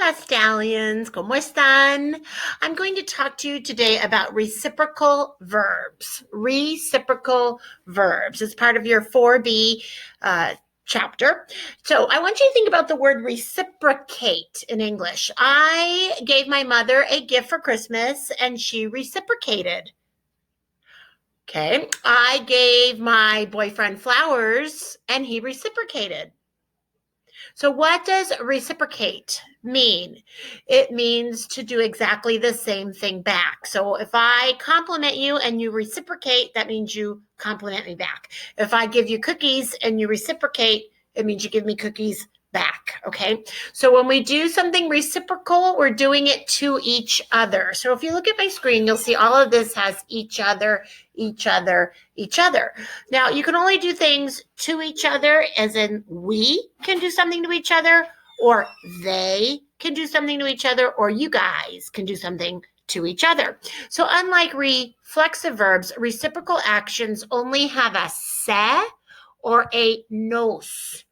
Hola, stallions. ¿Cómo están? I'm going to talk to you today about reciprocal verbs. Reciprocal verbs. It's part of your 4B chapter. So I want you to think about the word reciprocate in English. I gave my mother a gift for Christmas and she reciprocated. Okay. I gave my boyfriend flowers and he reciprocated. So what does reciprocate mean? It means to do exactly the same thing back. So if I compliment you and you reciprocate, that means you compliment me back. If I give you cookies and you reciprocate, it means you give me cookies back, okay? So when we do something reciprocal, we're doing it to each other. So if you look at my screen, you'll see all of this has each other, each other, each other. Now, you can only do things to each other, as in we can do something to each other, or they can do something to each other, or you guys can do something to each other. So unlike reflexive verbs, reciprocal actions only have a se or a nos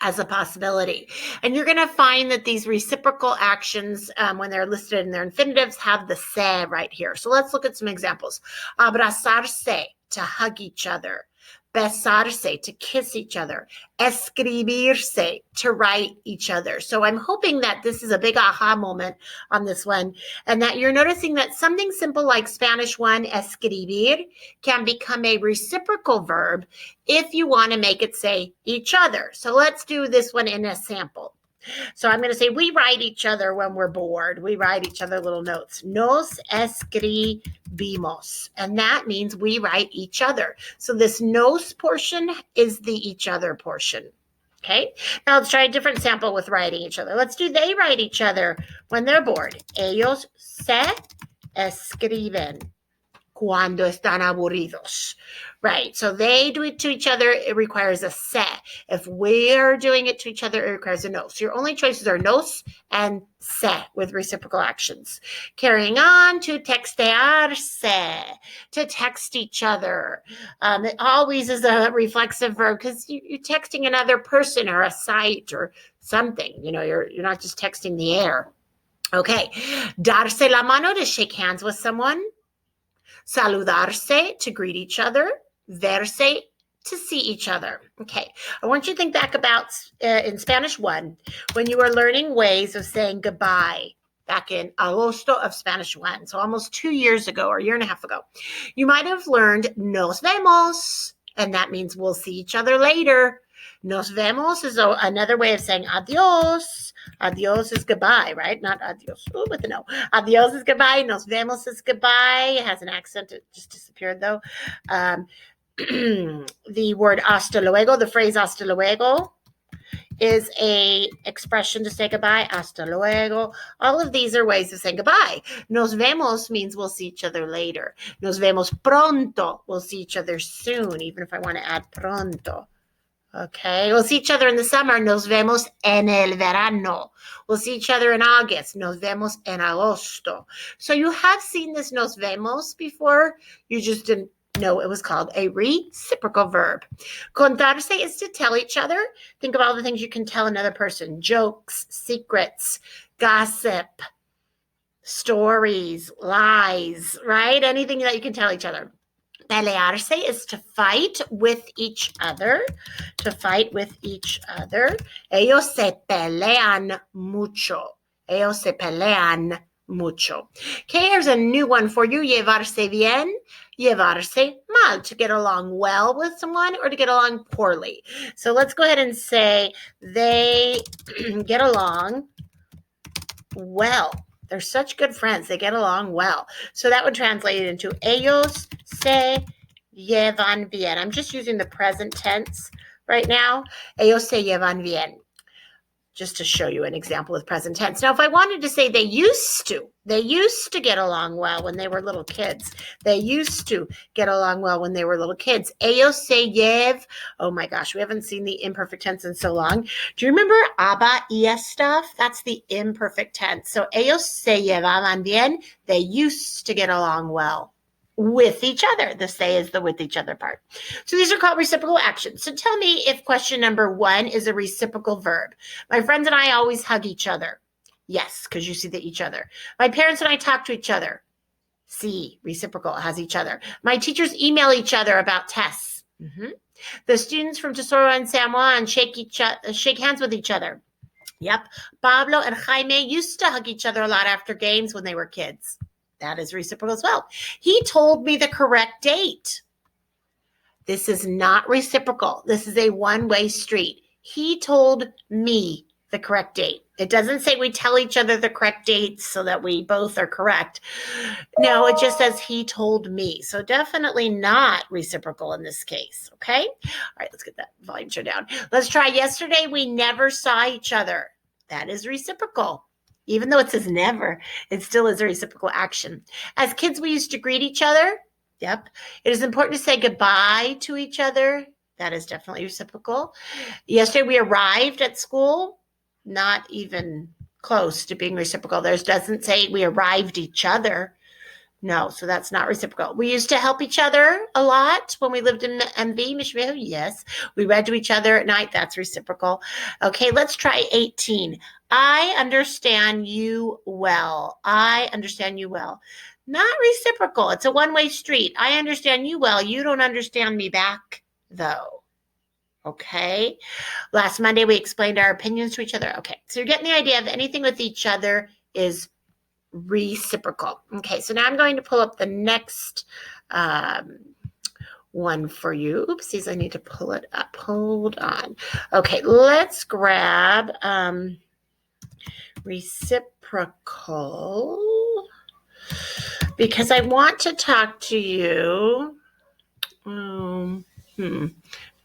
as a possibility. And you're going to find that these reciprocal actions, when they're listed in their infinitives, have the se right here. So let's look at some examples. Abrazarse, to hug each other. Besarse, to kiss each other. Escribirse, to write each other. So I'm hoping that this is a big aha moment on this one, and that you're noticing that something simple like Spanish 1, escribir, can become a reciprocal verb if you want to make it say each other. So let's do this one in a sample. So I'm going to say we write each other when we're bored. We write each other little notes. Nos escribimos. And that means we write each other. So this nos portion is the each other portion. Okay. Now let's try a different sample with writing each other. Let's do they write each other when they're bored. Ellos se escriben cuando están aburridos. Right, so they do it to each other, it requires a se. If we're doing it to each other, it requires a nos. So your only choices are nos and se with reciprocal actions. Carrying on, to textearse, to text each other. It always is a reflexive verb because you're texting another person or a site or something. You know, you're not just texting the air. Okay, darse la mano, to shake hands with someone. Saludarse, to greet each other. Verse, to see each other. Okay, I want you to think back about in Spanish 1, when you were learning ways of saying goodbye back in agosto of Spanish 1, so almost 2 years ago or a year and a half ago. You might have learned nos vemos, and that means we'll see each other later. Nos vemos is another way of saying adios. Adios is goodbye, right? Not adios with an O. Adios is goodbye. Nos vemos is goodbye. It has an accent. It just disappeared, though. The word hasta luego, the phrase hasta luego, is a expression to say goodbye. Hasta luego. All of these are ways of saying goodbye. Nos vemos means we'll see each other later. Nos vemos pronto. We'll see each other soon, even if I want to add pronto. Okay, we'll see each other in the summer. Nos vemos en el verano. We'll see each other in August. Nos vemos en agosto. So you have seen this nos vemos before. You just didn't know it was called a reciprocal verb. Contarse is to tell each other. Think of all the things you can tell another person. Jokes, secrets, gossip, stories, lies, right? Anything that you can tell each other. Pelearse is to fight with each other. To fight with each other. Ellos se pelean mucho. Ellos se pelean mucho. Okay, here's a new one for you. Llevarse bien, llevarse mal. To get along well with someone or to get along poorly. So let's go ahead and say they get along well. They're such good friends. They get along well. So that would translate into ellos se llevan bien. I'm just using the present tense right now. Ellos se llevan bien. Just to show you an example with present tense. Now, if I wanted to say they used to get along well when they were little kids. They used to get along well when they were little kids. Ellos se llev. Oh my gosh, we haven't seen the imperfect tense in so long. Do you remember aba y stuff? That's the imperfect tense. So ellos se llevaban bien. They used to get along well with each other. The say is the with each other part. So these are called reciprocal actions. So tell me if question number 1 is a reciprocal verb. My friends and I always hug each other. Yes, because you see the each other. My parents and I talk to each other. See, reciprocal has each other. My teachers email each other about tests. The students from Tesoro and San Juan shake hands with each other. Yep. Pablo and Jaime used to hug each other a lot after games when they were kids. That is reciprocal as well. He told me the correct date. This is not reciprocal. This is a one-way street. He told me the correct date. It doesn't say we tell each other the correct dates so that we both are correct. No, it just says he told me. So definitely not reciprocal in this case, okay? All right, let's get that volume turned down. Let's try yesterday we never saw each other. That is reciprocal. Even though it says never, it still is a reciprocal action. As kids, we used to greet each other. Yep. It is important to say goodbye to each other. That is definitely reciprocal. Yesterday we arrived at school. Not even close to being reciprocal. There doesn't say we arrived each other. No, so that's not reciprocal. We used to help each other a lot when we lived in MV. Yes. We read to each other at night. That's reciprocal. Okay, let's try 18. I understand you well. I understand you well. Not reciprocal. It's a one-way street. I understand you well. You don't understand me back, though. Okay. Last Monday, we explained our opinions to each other. Okay. So you're getting the idea of anything with each other is reciprocal. Okay. So now I'm going to pull up the next one for you. Oopsies. I need to pull it up. Hold on. Okay. Let's grab reciprocal because I want to talk to you.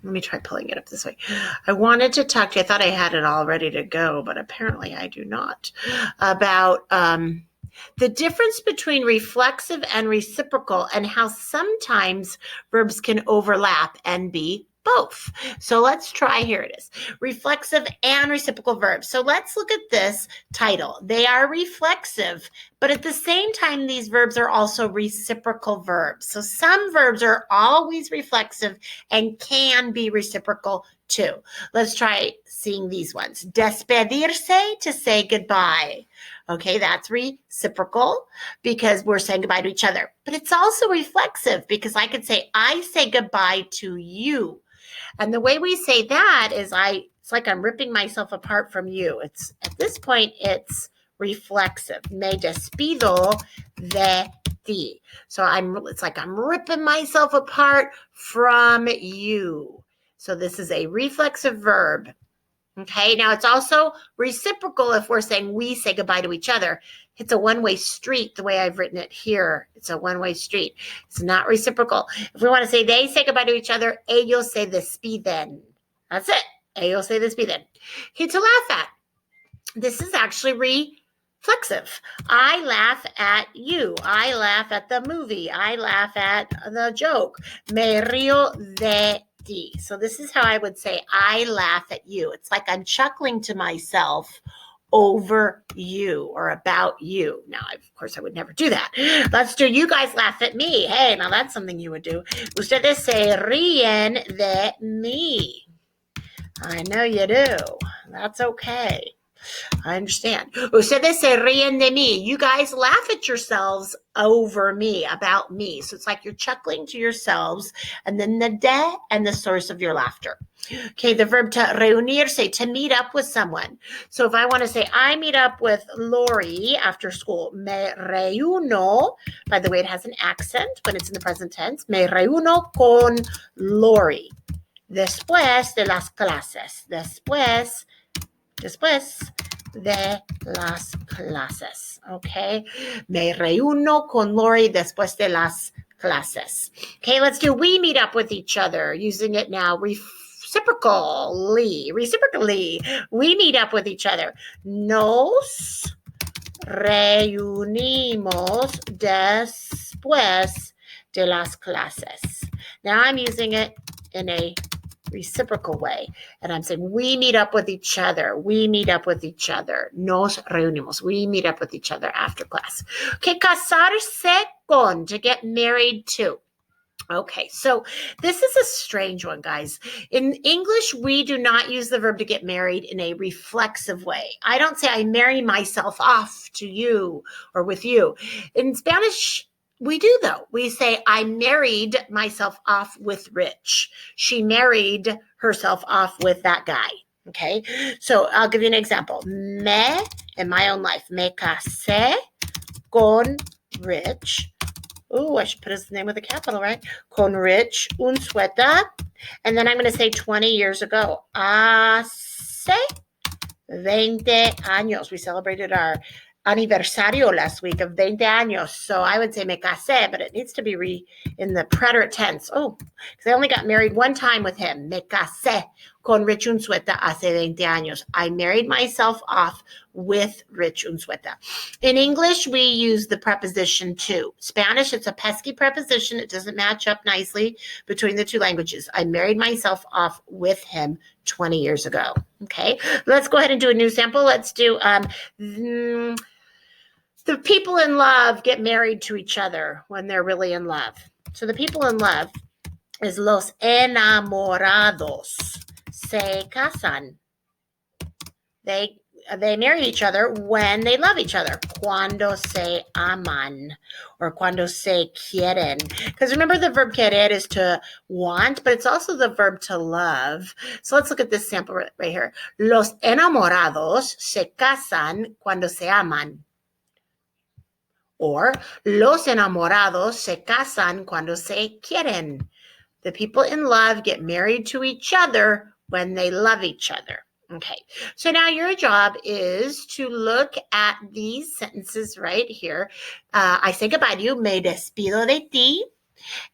Let me try pulling it up this way. I wanted to talk to you. I thought I had it all ready to go, but apparently I do not. About the difference between reflexive and reciprocal and how sometimes verbs can overlap and be both. So let's try, here it is, reflexive and reciprocal verbs. So let's look at this title. They are reflexive, but at the same time, these verbs are also reciprocal verbs. So some verbs are always reflexive and can be reciprocal too. Let's try seeing these ones. Despedirse, to say goodbye. Okay, that's reciprocal because we're saying goodbye to each other. But it's also reflexive because I could say, I say goodbye to you. And the way we say that is it's like I'm ripping myself apart from you. It's at this point, it's reflexive. Me despido de ti. So it's like I'm ripping myself apart from you. So this is a reflexive verb. Okay, now it's also reciprocal if we're saying we say goodbye to each other. It's a one-way street the way I've written it here. It's a one-way street. It's not reciprocal. If we want to say they say goodbye to each other, ellos se despiden. That's it. Ellos se despiden. Okay, to laugh at. This is actually reflexive. I laugh at you. I laugh at the movie. I laugh at the joke. Me río de ti. So this is how I would say I laugh at you. It's like I'm chuckling to myself over you or about you. Now, of course, I would never do that. Let's do you guys laugh at me. Hey, now that's something you would do. Ustedes se ríen de mí. I know you do. That's okay. I understand. Ustedes se ríen de mí. You guys laugh at yourselves over me, about me. So it's like you're chuckling to yourselves, and then the de and the source of your laughter. Okay, the verb to reunirse, to meet up with someone. So if I want to say, I meet up with Lori after school, me reúno. By the way, it has an accent when it's in the present tense. Me reúno con Lori. Después de las clases. Después de las clases, okay? Me reúno con Lori después de las clases. Okay, let's do we meet up with each other, using it now reciprocally. We meet up with each other. Nos reunimos después de las clases. Now I'm using it in a reciprocal way. And I'm saying we meet up with each other. We meet up with each other. Nos reunimos. We meet up with each other after class. Okay, casarse con, to get married to. Okay, so this is a strange one, guys. In English, we do not use the verb to get married in a reflexive way. I don't say I marry myself off to you or with you. In Spanish, we do though. We say I married myself off with Rich. She married herself off with that guy. Okay, so I'll give you an example. In my own life, me casé con Rich. Oh, I should put his name with a capital, right? Con Rich Unsueta. And then I'm going to say 20 years ago. Hace 20 años. We celebrated our aniversario last week of 20 años. So I would say me casé, but it needs to be in the preterite tense. Oh, because I only got married one time with him. Me casé con Rich Unsueta hace 20 años. I married myself off with Rich Unsueta. In English, we use the preposition to. Spanish, it's a pesky preposition. It doesn't match up nicely between the two languages. I married myself off with him 20 years ago. Okay, let's go ahead and do a new sample. Let's do the people in love get married to each other when they're really in love. So the people in love is los enamorados se casan. They marry each other when they love each other. Cuando se aman or cuando se quieren. Because remember, the verb querer is to want, but it's also the verb to love. So let's look at this sample right here. Los enamorados se casan cuando se aman. Or los enamorados se casan cuando se quieren. The people in love get married to each other when they love each other. Okay, so now your job is to look at these sentences right here. I say goodbye to you, me despido de ti,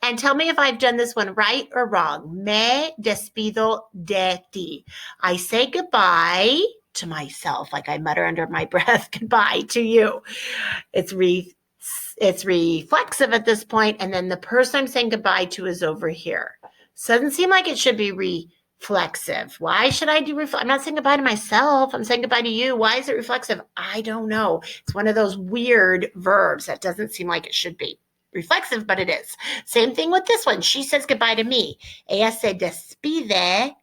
and tell me if I've done this one right or wrong. Me despido de ti. I say goodbye to myself, like I mutter under my breath, goodbye to you. It's reflexive at this point, and then the person I'm saying goodbye to is over here. So it doesn't seem like it should be reflexive. Why should I do I'm not saying goodbye to myself. I'm saying goodbye to you. Why is it reflexive? I don't know. It's one of those weird verbs that doesn't seem like it should be reflexive, but it is. Same thing with this one. She says goodbye to me. Ella se despide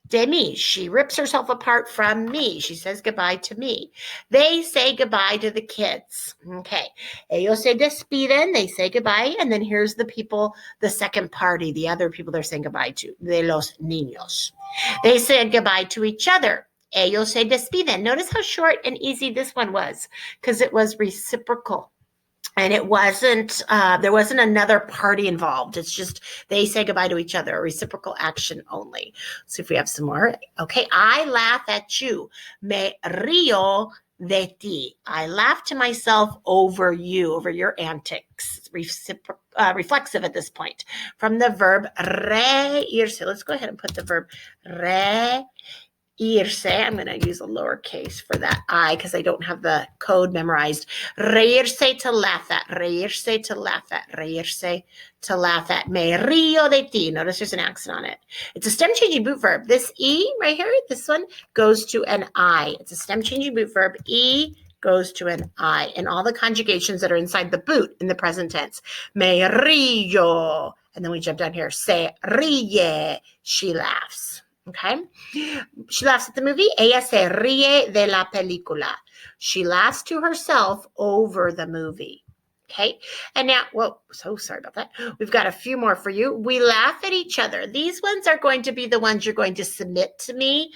de mí. She rips herself apart from me. She says goodbye to me. They say goodbye to the kids. Okay. Ellos se despiden. They say goodbye. And then here's the people, the second party, the other people they're saying goodbye to, de los niños. They said goodbye to each other. Ellos se despiden. Notice how short and easy this one was because it was reciprocal. And it wasn't, there wasn't another party involved. It's just they say goodbye to each other, reciprocal action only. So if we have some more. Okay, I laugh at you. Me río de ti. I laugh to myself over you, over your antics. Reflexive at this point. From the verb reírse. Let's go ahead and put the verb reírse. I'm going to use a lowercase for that I because I don't have the code memorized. Reírse, to laugh at. Reírse, to laugh at. Reírse, to laugh at. Me río de ti. Notice there's an accent on it. It's a stem-changing boot verb. This E right here, this one, goes to an I. It's a stem-changing boot verb. E goes to an I. And all the conjugations that are inside the boot in the present tense. Me río. And then we jump down here. Se ríe. She laughs. Okay, she laughs at the movie. Ella se ríe de la película. She laughs to herself over the movie. Okay, and now, so sorry about that. We've got a few more for you. We laugh at each other. These ones are going to be the ones you're going to submit to me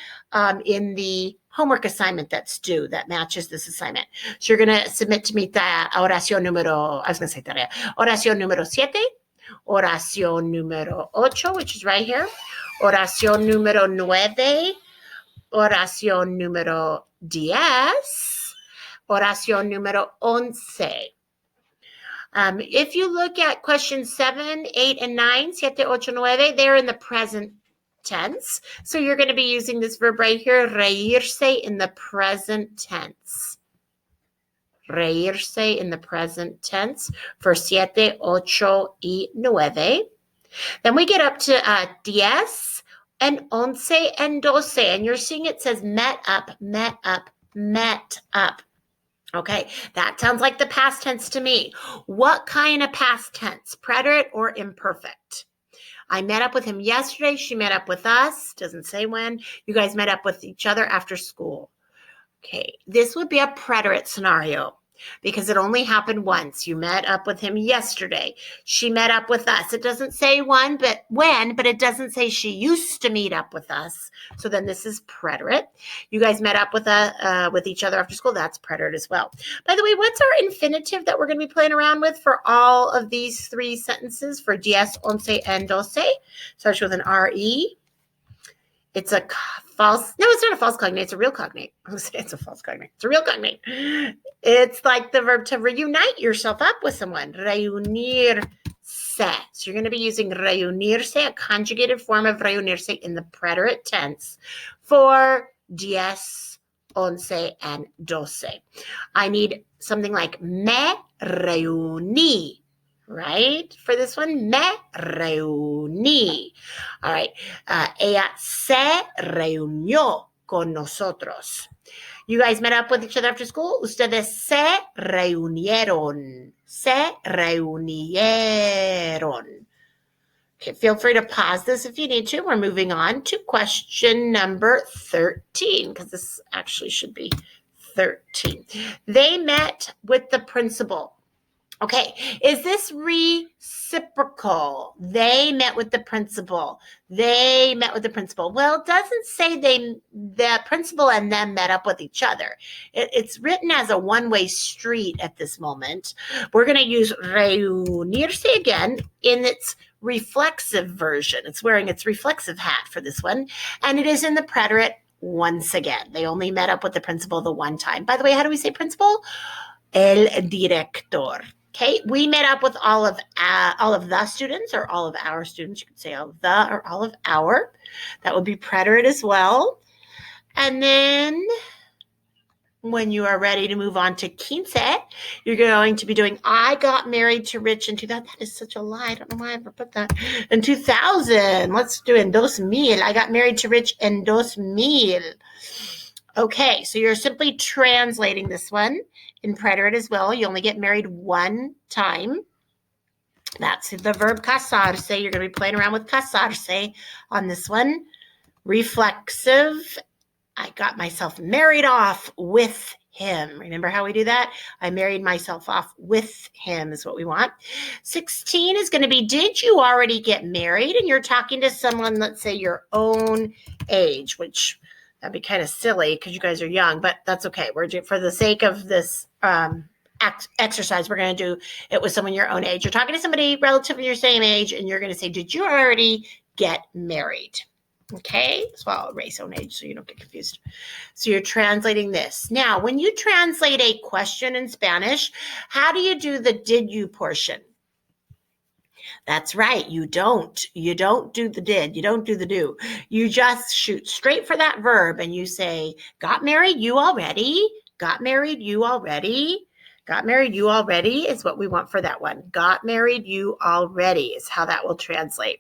in the homework assignment that's due that matches this assignment. So you're going to submit to me oración número 7, oración número 8, which is right here. Oración número 9, oración número 10, oración número 11. If you look at questions 7, 8, and 9, 7, 8, 9, they're in the present tense. So you're going to be using this verb right here, reírse, in the present tense. Reírse in the present tense for 7, 8, y 9. Then we get up to 10 and 11 and 12. And you're seeing it says met up, met up, met up. Okay, that sounds like the past tense to me. What kind of past tense? Preterite or imperfect? I met up with him yesterday. She met up with us. Doesn't say when. You guys met up with each other after school. Okay, this would be a preterite scenario because it only happened once. You met up with him yesterday. She met up with us. It doesn't say when, but it doesn't say she used to meet up with us. So then this is preterite. You guys met up with each other after school. That's preterite as well. By the way, what's our infinitive that we're going to be playing around with for all of these three sentences for 10, 11, and 12? Starts with an RE. It's a false, no, it's not a false cognate. It's a real cognate. It's a false cognate. It's a real cognate. It's like the verb to reunite yourself up with someone. Reunirse. So you're going to be using reunirse, a conjugated form of reunirse in the preterite tense for 10, 11, and 12. I need something like me reuní. Right? For this one, me reuní. All right. Ella se reunió con nosotros. You guys met up with each other after school. Ustedes se reunieron. Se reunieron. Okay, feel free to pause this if you need to. We're moving on to question number 13, because this actually should be 13. They met with the principal. Okay, is this reciprocal? They met with the principal. They met with the principal. Well, it doesn't say the principal and them met up with each other. It's written as a one-way street at this moment. We're going to use reunirse again in its reflexive version. It's wearing its reflexive hat for this one, and it is in the preterite once again. They only met up with the principal the one time. By the way, how do we say principal? El director. Okay, we met up with all of the students or all of our students. You could say all of the or all of our. That would be preterite as well. And then when you are ready to move on to 15, you're going to be doing I got married to Rich in 2000. That is such a lie. I don't know why I ever put that. In 2000. Let's do in 2000. I got married to Rich in 2000. Okay, so you're simply translating this one in preterite as well. You only get married one time. That's the verb casarse. You're going to be playing around with casarse on this one. Reflexive. I got myself married off with him. Remember how we do that? I married myself off with him is what we want. 16 is going to be, did you already get married? And you're talking to someone, let's say your own age, which that'd be kind of silly because you guys are young, but that's okay. For the sake of this exercise, we're going to do it with someone your own age. You're talking to somebody relatively your same age, and you're going to say, did you already get married? Okay, so I'll erase own age so you don't get confused. So you're translating this. Now, when you translate a question in Spanish, how do you do the did you portion? That's right. You don't do the did. You don't do the do. You just shoot straight for that verb and you say, got married, you already. Got married, you already. Got married, you already is what we want for that one. Got married, you already is how that will translate.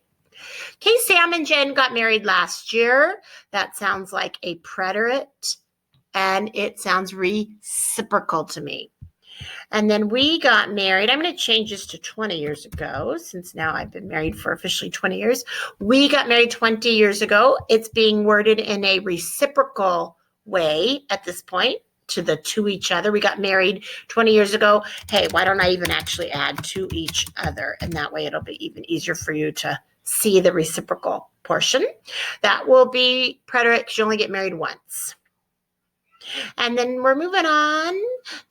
Okay, Sam and Jen got married last year. That sounds like a preterite and it sounds reciprocal to me. And then we got married. I'm going to change this to 20 years ago, since now I've been married for officially 20 years. We got married 20 years ago. It's being worded in a reciprocal way at this point to each other. We got married 20 years ago. Hey, why don't I even actually add to each other? And that way it'll be even easier for you to see the reciprocal portion. That will be preterite because you only get married once. And then we're moving on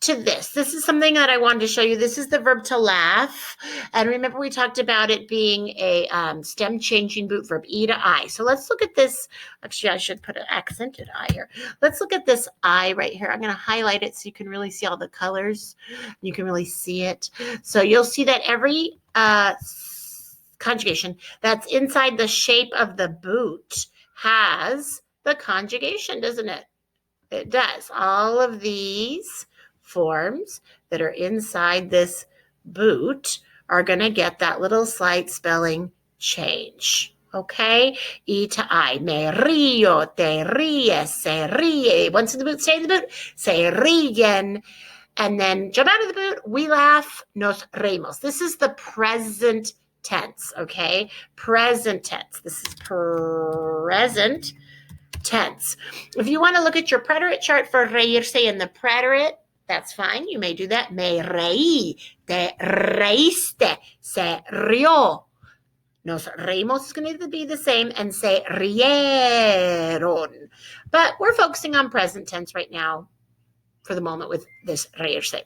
to this. This is something that I wanted to show you. This is the verb to laugh. And remember we talked about it being a stem changing boot verb, E to I. So let's look at this. Actually, I should put an accented I here. Let's look at this I right here. I'm going to highlight it so you can really see all the colors. You can really see it. So you'll see that every conjugation that's inside the shape of the boot has the conjugation, doesn't it? It does. All of these forms that are inside this boot are going to get that little slight spelling change. Okay? E to I. Me río, te ríes, se ríe. Once in the boot, stay in the boot. Se ríen. And then jump out of the boot, we laugh, nos reímos. This is the present tense, okay? Present tense. This is present tense. If you want to look at your preterite chart for reírse in the preterite, that's fine. You may do that. Me reí, te reíste, se rió. Nos reímos is going to be the same, and se rieron. But we're focusing on present tense right now for the moment with this reírse.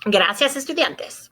Gracias, estudiantes.